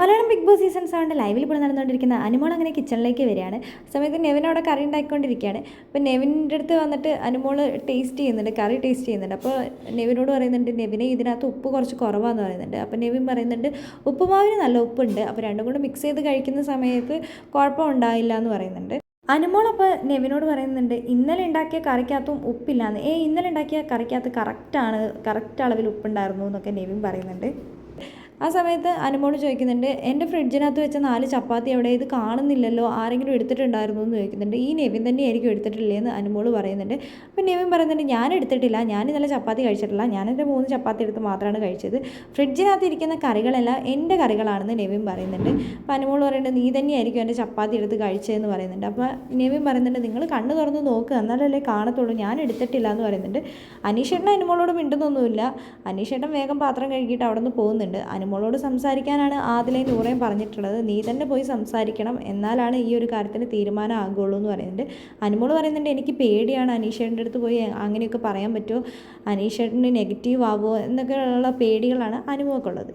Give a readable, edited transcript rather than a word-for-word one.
Malayalam big boss season 7 ലൈവിൽ ഇപ്പോൾ നടന്നുകൊണ്ടിരിക്കുന്ന അനുമോൾ അങ്ങനെ കിച്ചണിലേക്ക് വരികയാണ്. ആ സമയത്ത് നെവിൻ അവിടെ കറി ഉണ്ടാക്കിക്കൊണ്ടിരിക്കുകയാണ്. അപ്പോൾ നെവിൻ്റെ അടുത്ത് വന്നിട്ട് അനുമോൾ ടേസ്റ്റ് ചെയ്യുന്നുണ്ട്, കറി ടേസ്റ്റ് ചെയ്യുന്നുണ്ട്. അപ്പോൾ നെവിനോട് പറയുന്നുണ്ട്, നെവിനെ ഇതിനകത്ത് ഉപ്പ് കുറച്ച് കുറവാന്ന് പറയുന്നുണ്ട്. അപ്പോൾ നെവിൻ പറയുന്നുണ്ട്, ഉപ്പുമാവിന് നല്ല ഉപ്പുണ്ട്, അപ്പോൾ രണ്ടും കൂടെ മിക്സ് ചെയ്ത് കഴിക്കുന്ന സമയത്ത് കുഴപ്പമുണ്ടായില്ല എന്ന് പറയുന്നുണ്ട്. അനുമോൾ അപ്പോൾ നെവിനോട് പറയുന്നുണ്ട്, ഇന്നലെ ഉണ്ടാക്കിയ കറിക്കകത്തും ഉപ്പില്ലാന്ന്. ഇന്നലെ ഉണ്ടാക്കിയ കറിക്കകത്ത് കറക്റ്റ് അളവിൽ ഉപ്പുണ്ടായിരുന്നു എന്നൊക്കെ നെവിൻ പറയുന്നുണ്ട്. ആ സമയത്ത് അനുമോൾ ചോദിക്കുന്നുണ്ട്, എൻ്റെ ഫ്രിഡ്ജിനകത്ത് വെച്ച 4 ചപ്പാത്തി എവിടെ, ഇത് കാണുന്നില്ലല്ലോ, ആരെങ്കിലും എടുത്തിട്ടുണ്ടായിരുന്നു എന്ന് ചോദിക്കുന്നുണ്ട്. ഈ നെവിൻ തന്നെയായിരിക്കും എടുത്തിട്ടില്ലേന്ന് അനുമോൾ പറയുന്നുണ്ട്. അപ്പോൾ നെവിൻ പറയുന്നുണ്ട്, ഞാൻ എടുത്തിട്ടില്ല, ഞാൻ ഇന്നലെ ചപ്പാത്തി കഴിച്ചിട്ടില്ല, ഞാനെൻ്റെ 3 ചപ്പാത്തി എടുത്ത് മാത്രമാണ് കഴിച്ചത്, ഫ്രിഡ്ജിനകത്ത് ഇരിക്കുന്ന കറികളെല്ലാം എൻ്റെ കറികളാണെന്ന് നെവിൻ പറയുന്നുണ്ട്. അപ്പോൾ അനുമോൾ പറയുന്നുണ്ട്, നീ തന്നെയായിരിക്കും എൻ്റെ ചപ്പാത്തി എടുത്ത് കഴിച്ചതെന്ന് പറയുന്നുണ്ട്. അപ്പോൾ നെവിൻ പറയുന്നുണ്ട്, നിങ്ങൾ കണ്ണ് തുറന്ന് നോക്കുക, എന്നാലല്ലേ കാണത്തുള്ളൂ, ഞാൻ എടുത്തിട്ടില്ല എന്ന് പറയുന്നുണ്ട്. അനീഷേട്ടൻ അനുമോളോട് മിണ്ടുന്നൊന്നുമില്ല. അനീഷേട്ടൻ വേഗം പാത്രം കഴുകിയിട്ട് അവിടെ നിന്ന് പോകുന്നുണ്ട്. അനുമോളോട് സംസാരിക്കാനാണ് ആദിലയും നൂറയും പറഞ്ഞിട്ടുള്ളത്. നീ തന്നെ പോയി സംസാരിക്കണം, എന്നാലാണ് ഈ ഒരു കാര്യത്തിന് തീരുമാനം ആകുള്ളൂ എന്ന് പറയുന്നുണ്ട്. അനുമോൾ പറയുന്നുണ്ട്, എനിക്ക് പേടിയാണ്, അനീഷേട്ടൻ്റെ അടുത്ത് പോയി അങ്ങനെയൊക്കെ പറയാൻ പറ്റുമോ, അനീഷേട്ടന് നെഗറ്റീവ് ആവുമോ എന്നൊക്കെയുള്ള പേടികളാണ് അനുമോൾക്കുള്ളത്.